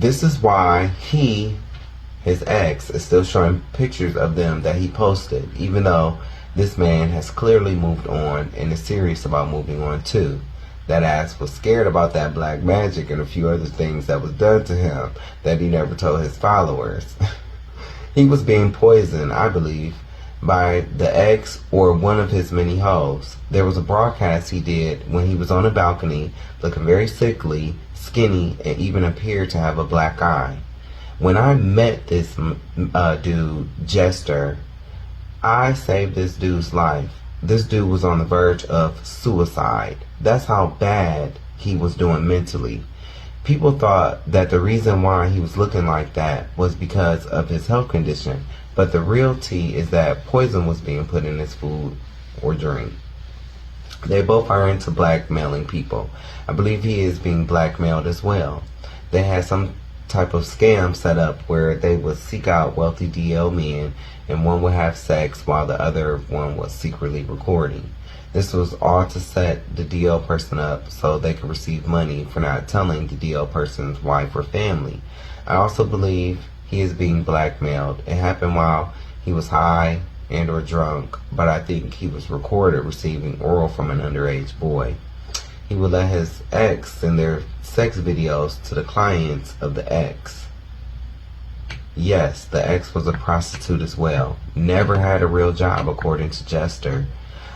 This is why his ex, is still showing pictures of them that he posted, even though this man has clearly moved on and is serious about moving on too. That ass was scared about that black magic and a few other things that was done to him that he never told his followers. He was being poisoned, I believe, by the ex or one of his many hoes. There was a broadcast he did when he was on a balcony, looking very sickly, skinny, and even appeared to have a black eye. When I met this dude, Jester, I saved this dude's life. This dude was on the verge of suicide. That's how bad he was doing mentally. People thought that the reason why he was looking like that was because of his health condition, but the real tea is that poison was being put in his food or drink. They both are into blackmailing people. I believe he is being blackmailed as well. They had some type of scam set up where they would seek out wealthy DL men and one would have sex while the other one was secretly recording. This was all to set the DL person up so they could receive money for not telling the DL person's wife or family. I also believe he is being blackmailed. It happened while he was high and or drunk, but I think he was recorded receiving oral from an underage boy. He would let his ex send their sex videos to the clients of the ex. Yes, the ex was a prostitute as well. Never had a real job according to Jester.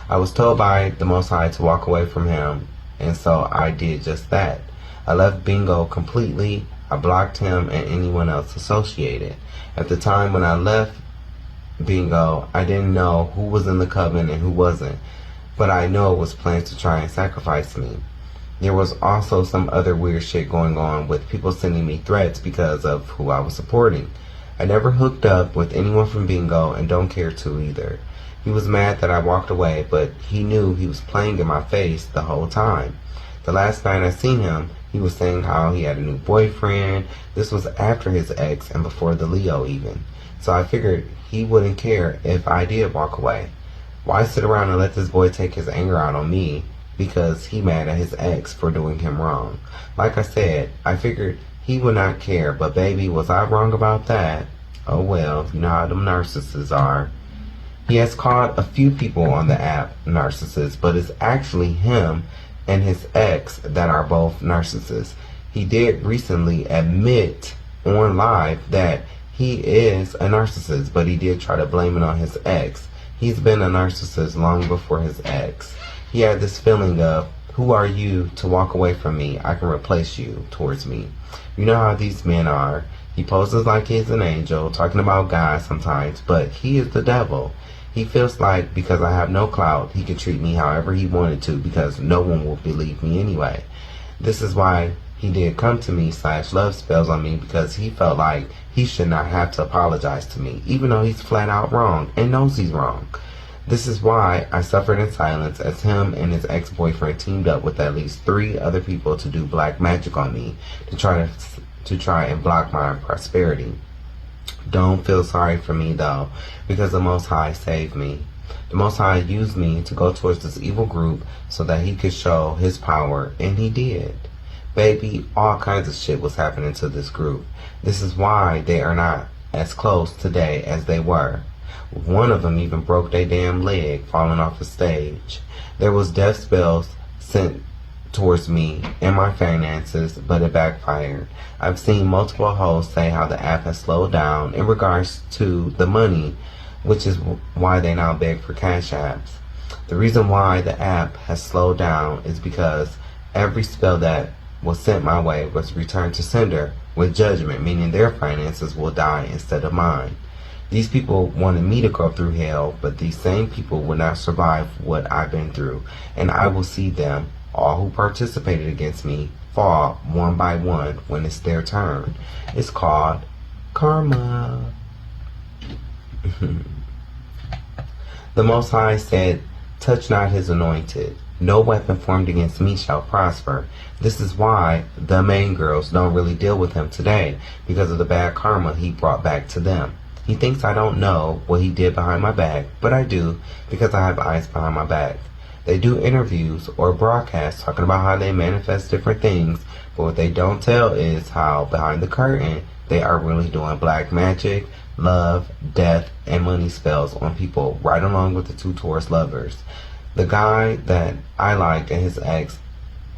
I was told by the Most High to walk away from him, and so I did just that. I left Bingo completely. I blocked him and anyone else associated. At the time when I left Bingo, I didn't know who was in the coven and who wasn't, but I know it was planned to try and sacrifice me. There was also some other weird shit going on with people sending me threats because of who I was supporting. I never hooked up with anyone from Bingo and don't care to either. He was mad that I walked away, but he knew he was playing in my face the whole time. The last night I seen him, he was saying how he had a new boyfriend. This was after his ex and before the Leo even. So I figured he wouldn't care if I did walk away. Why sit around and let this boy take his anger out on me because he mad at his ex for doing him wrong? Like I said, I figured he would not care, but baby, was I wrong about that? Oh well, you know how them narcissists are. He has called a few people on the app narcissists, but it's actually him and his ex that are both narcissists. He did recently admit on live that he is a narcissist, but he did try to blame it on his ex. He's been a narcissist long before his ex. He had this feeling of, who are you to walk away from me? I can replace you towards me. You know how these men are. He poses like he's an angel, talking about God sometimes, but he is the devil. He feels like because I have no clout, he can treat me however he wanted to because no one will believe me anyway. This is why he did come to me / love spells on me, because he felt like he should not have to apologize to me, even though he's flat out wrong and knows he's wrong. This is why I suffered in silence as him and his ex-boyfriend teamed up with at least 3 other people to do black magic on me to try and block my prosperity. Don't feel sorry for me though, because the Most High saved me. The Most High used me to go towards this evil group so that he could show his power, and he did. Baby, all kinds of shit was happening to this group. This is why they are not as close today as they were. One of them even broke their damn leg falling off the stage. There was death spells sent towards me and my finances, but it backfired. I've seen multiple hosts say how the app has slowed down in regards to the money, which is why they now beg for cash apps. The reason why the app has slowed down is because every spell that was sent my way was returned to sender with judgment, meaning their finances will die instead of mine. These people wanted me to go through hell, but these same people will not survive what I've been through, and I will see them, all who participated against me, fall one by one when it's their turn. It's called karma. The Most High said, touch not his anointed. No weapon formed against me shall prosper. This is why the main girls don't really deal with him today, because of the bad karma he brought back to them. He thinks I don't know what he did behind my back, but I do, because I have eyes behind my back. They do interviews or broadcasts talking about how they manifest different things, But what they don't tell is how behind the curtain they are really doing black magic, love, death, and money spells on people right along with the two Taurus lovers. The guy that I like and his ex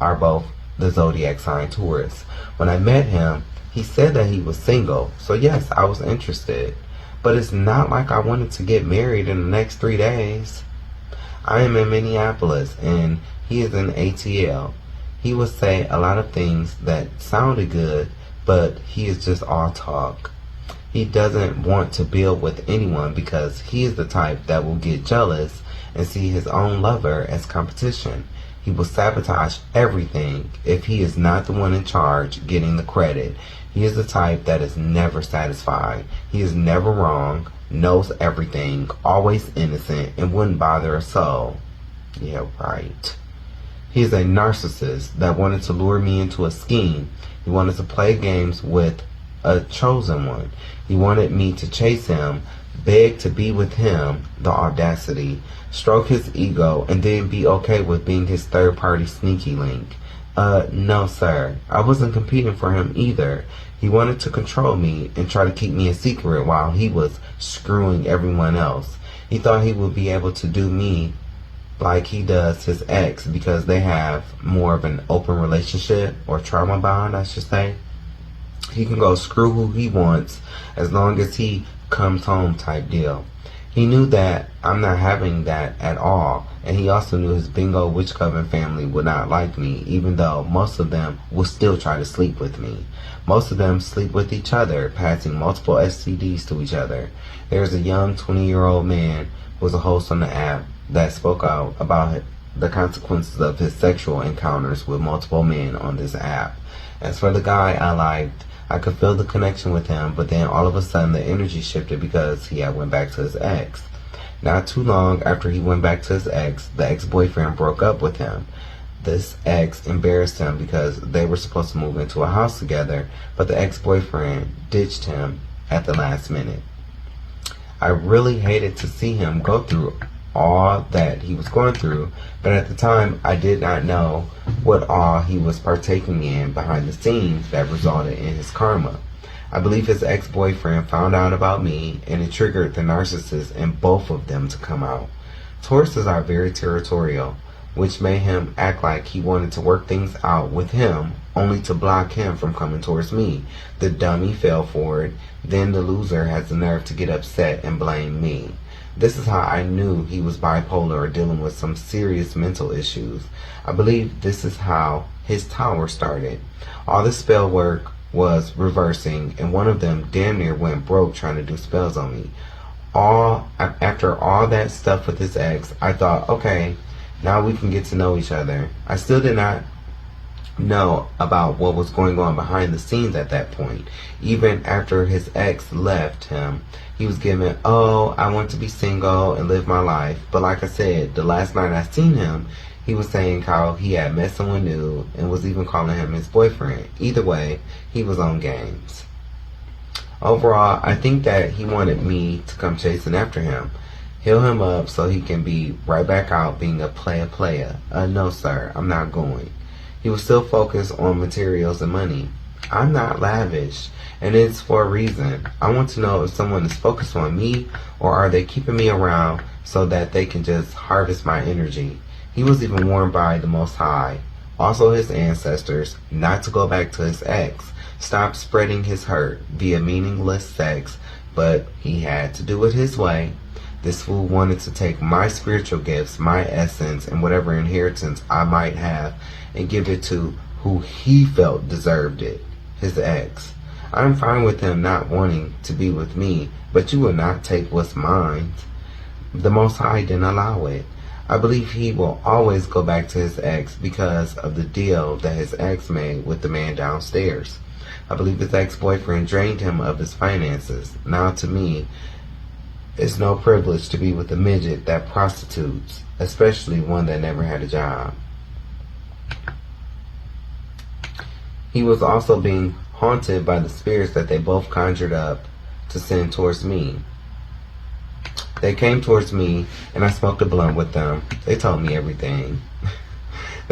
are both the zodiac sign Taurus. When I met him, he said that he was single, so yes, I was interested. But it's not like I wanted to get married in the next 3 days. I am in Minneapolis and he is in ATL. He would say a lot of things that sounded good, but he is just all talk. He doesn't want to build with anyone because he is the type that will get jealous and see his own lover as competition. He will sabotage everything if he is not the one in charge getting the credit. He is the type that is never satisfied. He is never wrong, knows everything, always innocent, and wouldn't bother a soul. Yeah, right. He is a narcissist that wanted to lure me into a scheme. He wanted to play games with a chosen one. He wanted me to chase him, beg to be with him, the audacity, stroke his ego, and then be okay with being his third-party sneaky link. No, sir. I wasn't competing for him either. He wanted to control me and try to keep me a secret while he was screwing everyone else. He thought he would be able to do me like he does his ex because they have more of an open relationship, or trauma bond, I should say. He can go screw who he wants as long as he comes home type deal. He knew that I'm not having that at all, and he also knew his bingo witch coven family would not like me, even though most of them will still try to sleep with me. Most of them sleep with each other, passing multiple STDs to each other. There's a young 20-year-old man who was a host on the app that spoke out about the consequences of his sexual encounters with multiple men on this app. As for the guy I liked, I could feel the connection with him, but then all of a sudden the energy shifted because he had went back to his ex. Not too long after he went back to his ex, the ex-boyfriend broke up with him. This ex embarrassed him because they were supposed to move into a house together, but the ex-boyfriend ditched him at the last minute. I really hated to see him go through all that he was going through, but at the time I did not know what all he was partaking in behind the scenes that resulted in his karma. I believe his ex-boyfriend found out about me, and it triggered the narcissist in both of them to come out. Tauruses are very territorial, which made him act like he wanted to work things out with him, only to block him from coming towards me. The dummy fell for it, then the loser has the nerve to get upset and blame me. This is how I knew he was bipolar or dealing with some serious mental issues. I believe this is how his tower started. All the spell work was reversing, and one of them damn near went broke trying to do spells on me. After all that stuff with his ex, I thought, okay, now we can get to know each other. I still did not know about what was going on behind the scenes at that point. Even after his ex left him, he was giving, oh, I want to be single and live my life. But like I said, the last night I seen him, he was saying how he had met someone new and was even calling him his boyfriend. Either way, he was on games. Overall, I think that he wanted me to come chasing after him, heal him up so he can be right back out being a player. No sir, I'm not going. He was still focused on materials and money. I'm not lavish, and it's for a reason. I want to know if someone is focused on me, or are they keeping me around so that they can just harvest my energy. He was even warned by the Most High, also his ancestors, not to go back to his ex. Stop spreading his hurt via meaningless sex, but he had to do it his way. This fool wanted to take my spiritual gifts, my essence, and whatever inheritance I might have, and give it to who he felt deserved it, his ex. I'm fine with him not wanting to be with me, but you will not take what's mine. The Most High didn't allow it. I believe he will always go back to his ex because of the deal that his ex made with the man downstairs. I believe his ex-boyfriend drained him of his finances. Now to me, it's no privilege to be with a midget that prostitutes, especially one that never had a job. He was also being haunted by the spirits that they both conjured up to send towards me. They came towards me, and I smoked a blunt with them. They told me everything.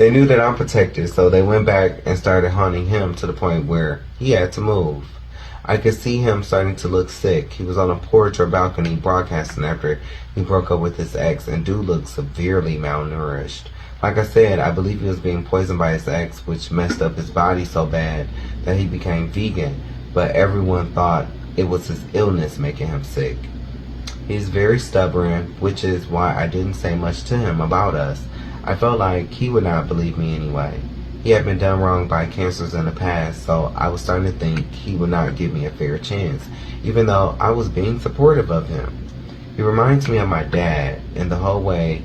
They knew that I'm protected, so they went back and started haunting him to the point where he had to move. I could see him starting to look sick. He was on a porch or balcony broadcasting after he broke up with his ex, and dude looked severely malnourished. Like I said, I believe he was being poisoned by his ex, which messed up his body so bad that he became vegan, but everyone thought it was his illness making him sick. He's very stubborn, which is why I didn't say much to him about us. I felt like he would not believe me anyway. He had been done wrong by cancers in the past, so I was starting to think he would not give me a fair chance, even though I was being supportive of him. He reminds me of my dad in the whole way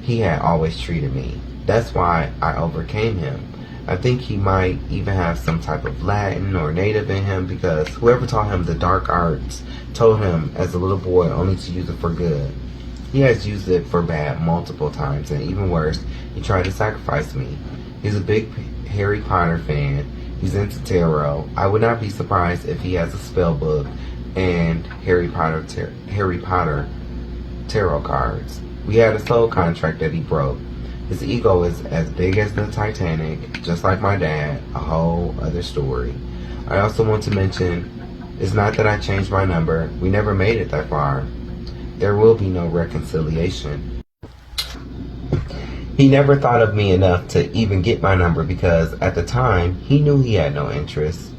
he had always treated me. That's why I overcame him. I think he might even have some type of Latin or native in him, because whoever taught him the dark arts told him as a little boy only to use it for good. He has used it for bad multiple times, and even worse, he tried to sacrifice me. He's a big Harry Potter fan. He's into tarot. I would not be surprised if he has a spell book and Harry Potter tarot cards. We had a soul contract that he broke. His ego is as big as the Titanic, just like my dad, a whole other story. I also want to mention, it's not that I changed my number. We never made it that far. There will be no reconciliation. He never thought of me enough to even get my number, because at the time, he knew he had no interest.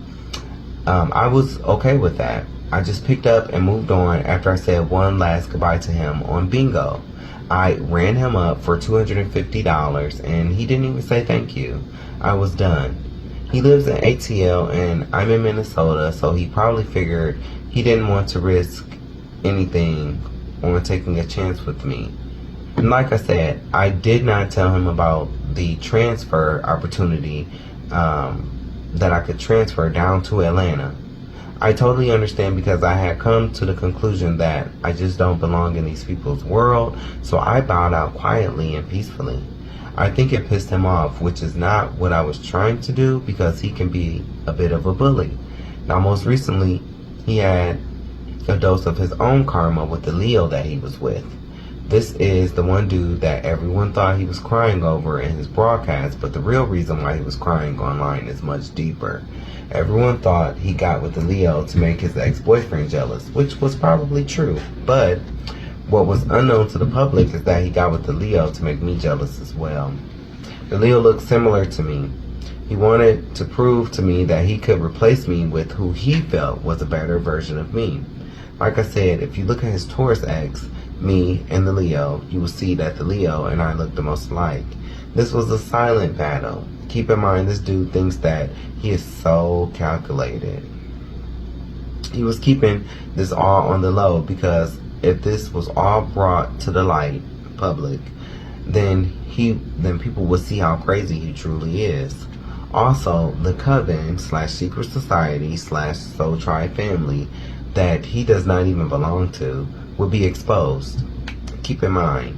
I was okay with that. I just picked up and moved on after I said one last goodbye to him on bingo. I ran him up for $250 and he didn't even say thank you. I was done. He lives in ATL and I'm in Minnesota, so he probably figured he didn't want to risk anything on taking a chance with me. And like I said, I did not tell him about the transfer opportunity that I could transfer down to Atlanta. I totally understand, because I had come to the conclusion that I just don't belong in these people's world, so I bowed out quietly and peacefully. I think it pissed him off, which is not what I was trying to do, because he can be a bit of a bully. Now, most recently, he had a dose of his own karma with the Leo that he was with. This is the one dude that everyone thought he was crying over in his broadcast, but the real reason why he was crying online is much deeper. Everyone thought he got with the Leo to make his ex-boyfriend jealous, which was probably true, but what was unknown to the public is that he got with the Leo to make me jealous as well. The Leo looked similar to me. He wanted to prove to me that he could replace me with who he felt was a better version of me. Like I said, if you look at his Taurus ex, me and the Leo, you will see that the Leo and I look the most alike. This was a silent battle. Keep in mind, this dude thinks that he is so calculated. He was keeping this all on the low, because if this was all brought to the light, public, then people would see how crazy he truly is. Also, the coven / secret society / soul tribe family that he does not even belong to will be exposed. Keep in mind,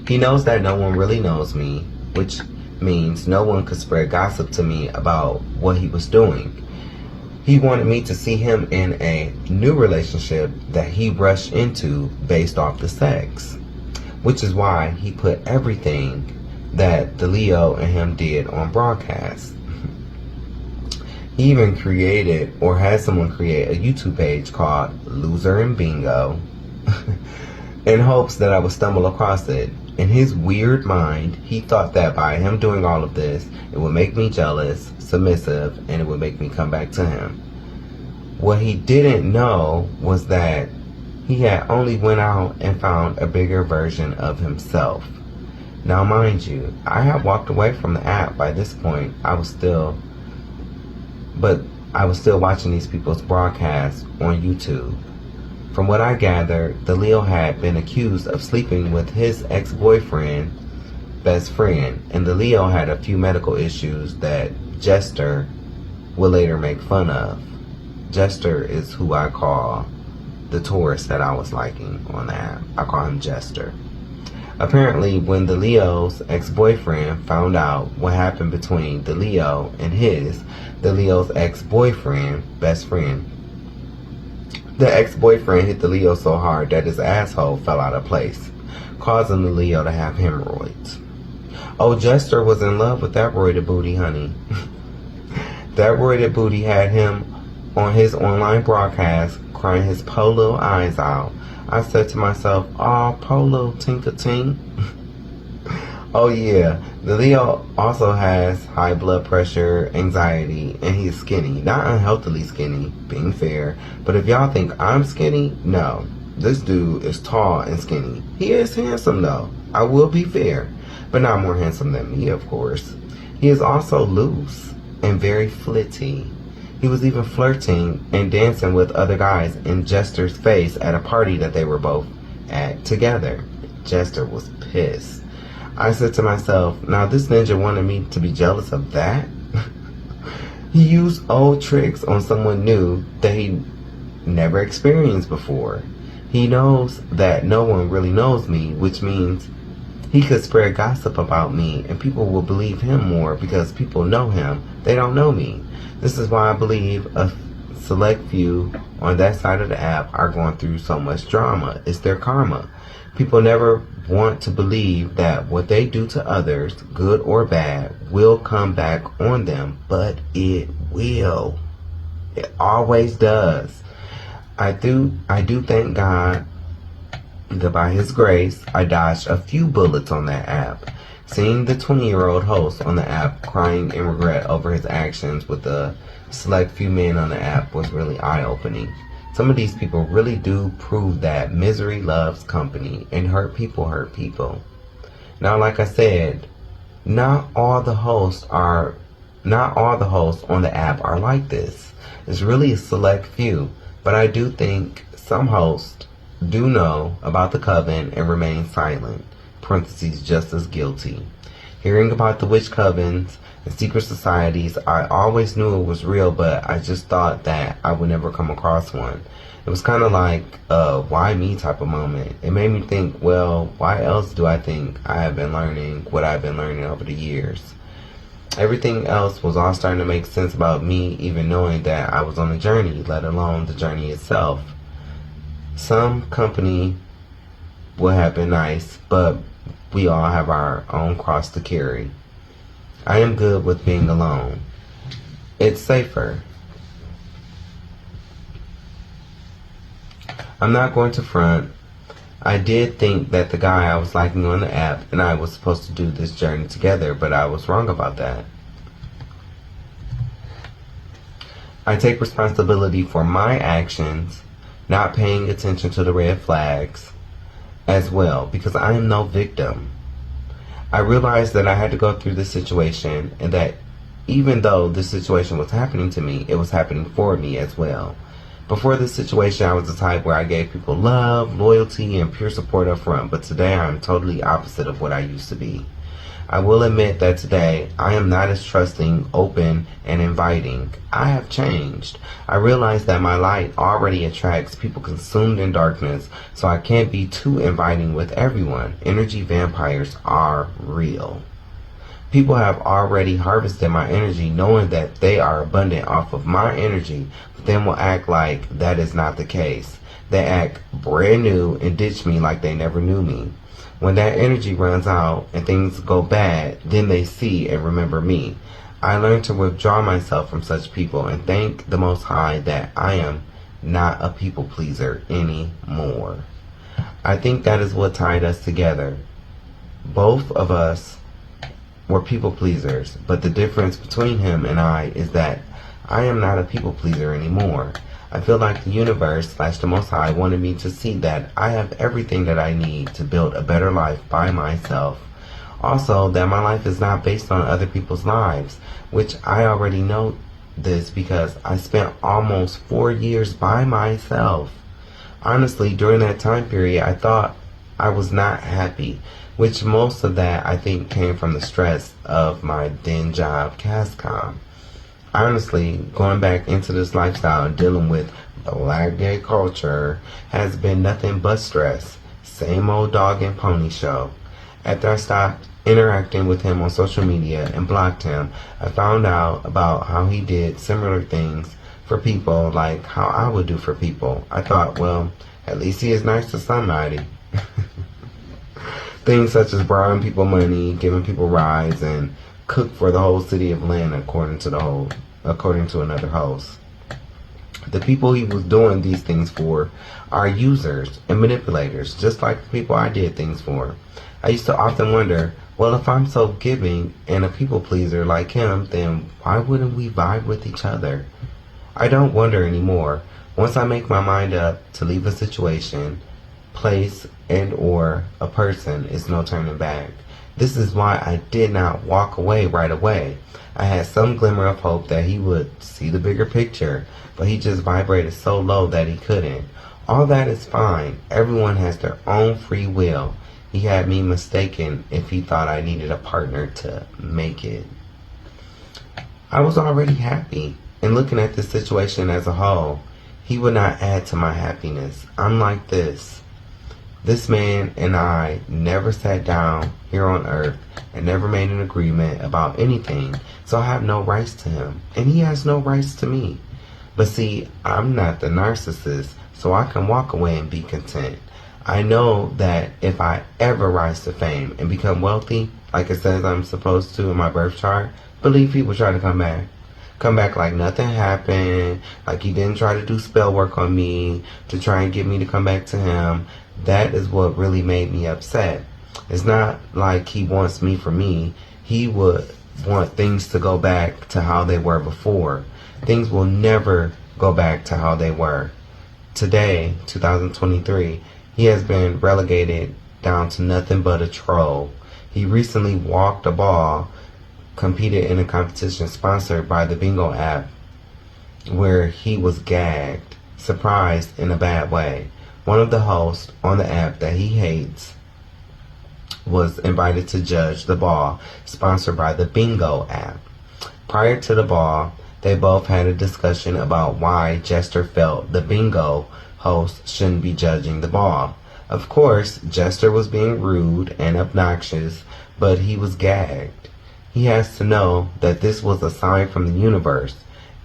he knows that no one really knows me, which means no one could spread gossip to me about what he was doing. He wanted me to see him in a new relationship that he rushed into based off the sex, which is why he put everything that the Leo and him did on broadcast. He even created, or had someone create, a YouTube page called Loser and Bingo in hopes that I would stumble across it. In his weird mind, he thought that by him doing all of this, it would make me jealous, submissive, and it would make me come back to him. What he didn't know was that he had only went out and found a bigger version of himself. Now, mind you, I had walked away from the app by this point. I was still watching these people's broadcasts on YouTube. From what I gathered, the Leo had been accused of sleeping with his ex-boyfriend, best friend, and the Leo had a few medical issues that Jester will later make fun of. Jester is who I call the Taurus that I was liking on the app. I call him Jester. Apparently, when the Leo's ex-boyfriend found out what happened between the Leo and the Leo's ex-boyfriend, best friend, the ex-boyfriend hit the Leo so hard that his asshole fell out of place, causing the Leo to have hemorrhoids. Oh, Jester was in love with that roided booty, honey. That roided booty had him on his online broadcast crying his po little eyes out. I said to myself, "Aw, po little tinka-tink." Oh yeah, the Leo also has high blood pressure, anxiety, and he's skinny. Not unhealthily skinny, being fair. But if y'all think I'm skinny, no. This dude is tall and skinny. He is handsome though. I will be fair. But not more handsome than me, of course. He is also loose and very flitty. He was even flirting and dancing with other guys in Jester's face at a party that they were both at together. Jester was pissed. I said to myself, now this ninja wanted me to be jealous of that? He used old tricks on someone new that he never experienced before. He knows that no one really knows me, which means he could spread gossip about me and people will believe him more because people know him. They don't know me. This is why I believe a select few on that side of the app are going through so much drama. It's their karma. People never want to believe that what they do to others, good or bad, will come back on them, but it will. It always does. I do thank God that by His grace, I dodged a few bullets on that app. Seeing the 20-year-old host on the app crying in regret over his actions with the select few men on the app was really eye-opening. Some of these people really do prove that misery loves company and hurt people hurt people. Now, like I said, not all the hosts on the app are like this. It's really a select few, but I do think some hosts do know about the coven and remain silent, parentheses, just as guilty. Hearing about the witch covens and secret societies, I always knew it was real, but I just thought that I would never come across one. It was kind of like a why me type of moment. It made me think, well, why else do I think I have been learning what I've been learning over the years? Everything else was all starting to make sense about me, even knowing that I was on a journey, let alone the journey itself. Some company will have been nice, but we all have our own cross to carry. I am good with being alone. It's safer. I'm not going to front. I did think that the guy I was liking on the app and I was supposed to do this journey together, but I was wrong about that. I take responsibility for my actions, not paying attention to the red flags as well, because I am no victim. I realized that I had to go through this situation and that even though this situation was happening to me, it was happening for me as well. Before this situation, I was the type where I gave people love, loyalty, and pure support up front, but today I am totally opposite of what I used to be. I will admit that today I am not as trusting, open, and inviting. I have changed. I realize that my light already attracts people consumed in darkness, so I can't be too inviting with everyone. Energy vampires are real. People have already harvested my energy knowing that they are abundant off of my energy, but then will act like that is not the case. They act brand new and ditch me like they never knew me. When that energy runs out and things go bad, then they see and remember me. I learned to withdraw myself from such people and thank the Most High that I am not a people pleaser anymore. I think that is what tied us together. Both of us were people pleasers, but the difference between him and I is that I am not a people pleaser anymore. I feel like the universe / the Most High wanted me to see that I have everything that I need to build a better life by myself. Also, that my life is not based on other people's lives, which I already know this because I spent almost 4 years by myself. Honestly, during that time period, I thought I was not happy, which most of that I think came from the stress of my then job, Cascom. Honestly, going back into this lifestyle and dealing with black gay culture has been nothing but stress. Same old dog and pony show. After I stopped interacting with him on social media and blocked him, I found out about how he did similar things for people like how I would do for people. I thought, well, at least he is nice to somebody. Things such as borrowing people money, giving people rides, and cook for the whole city of Atlanta, according to another host. The people he was doing these things for are users and manipulators, just like the people I did things for. I used to often wonder, well, if I'm so giving and a people pleaser like him, then why wouldn't we vibe with each other? I don't wonder anymore. Once I make my mind up to leave a situation, place, and or a person, it's no turning back. This is why I did not walk away right away. I had some glimmer of hope that he would see the bigger picture, but he just vibrated so low that he couldn't. All that is fine. Everyone has their own free will. He had me mistaken if he thought I needed a partner to make it. I was already happy, and looking at this situation as a whole, he would not add to my happiness. I'm like this. This man and I never sat down here on earth and never made an agreement about anything, so I have no rights to him, and he has no rights to me. But see, I'm not the narcissist, so I can walk away and be content. I know that if I ever rise to fame and become wealthy, like it says I'm supposed to in my birth chart, believe he will try to come back. Come back like nothing happened, like he didn't try to do spell work on me to try and get me to come back to him. That is what really made me upset. It's not like he wants me for me. He would want things to go back to how they were before. Things will never go back to how they were. Today, 2023, he has been relegated down to nothing but a troll. He recently walked a ball, competed in a competition sponsored by the Bingo app, where he was gagged, surprised in a bad way. One of the hosts on the app that he hates was invited to judge the ball, sponsored by the Bingo app. Prior to the ball, they both had a discussion about why Jester felt the Bingo host shouldn't be judging the ball. Of course, Jester was being rude and obnoxious, but he was gagged. He has to know that this was a sign from the universe.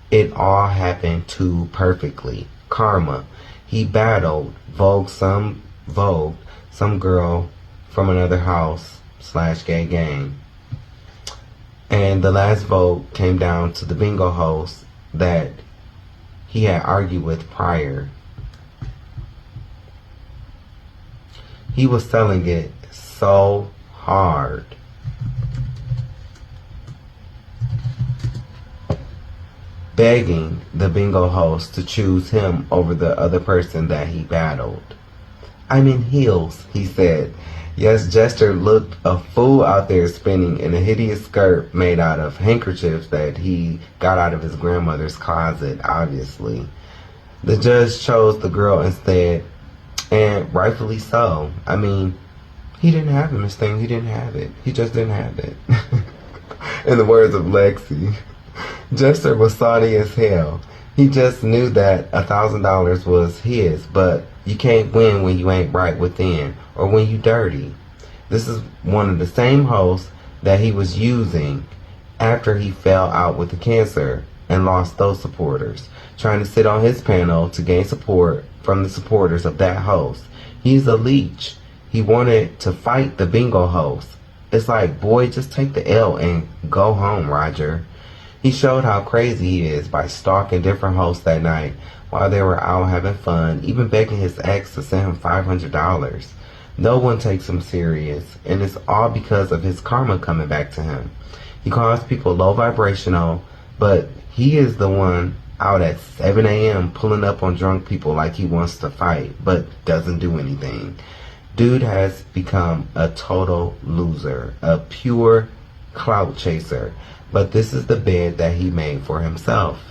It all happened too perfectly. Karma. He battled, vogued some girl from another house / gay gang. And the last vote came down to the Bingo host that he had argued with prior. He was selling it so hard. Begging the Bingo host to choose him over the other person that he battled. I'm in heels, he said. Yes, Jester looked a fool out there spinning in a hideous skirt made out of handkerchiefs that he got out of his grandmother's closet, obviously. The judge chose the girl instead, and rightfully so. I mean, he didn't have it, Miss Thing. He didn't have it. He just didn't have it. In the words of Lexi, Jester was salty as hell. He just knew that $1,000 was his, but you can't win when you ain't right within or when you dirty. This is one of the same hosts that he was using after he fell out with the cancer and lost those supporters, trying to sit on his panel to gain support from the supporters of that host. He's a leech. He wanted to fight the Bingo host. It's like, boy, just take the L and go home, Roger. He showed how crazy he is by stalking different hosts that night while they were out having fun, even begging his ex to send him $500. No one takes him serious, and it's all because of his karma coming back to him. He calls people low vibrational, but he is the one out at 7 a.m. pulling up on drunk people like he wants to fight, but doesn't do anything. Dude has become a total loser, a pure clout chaser. But this is the bed that he made for himself.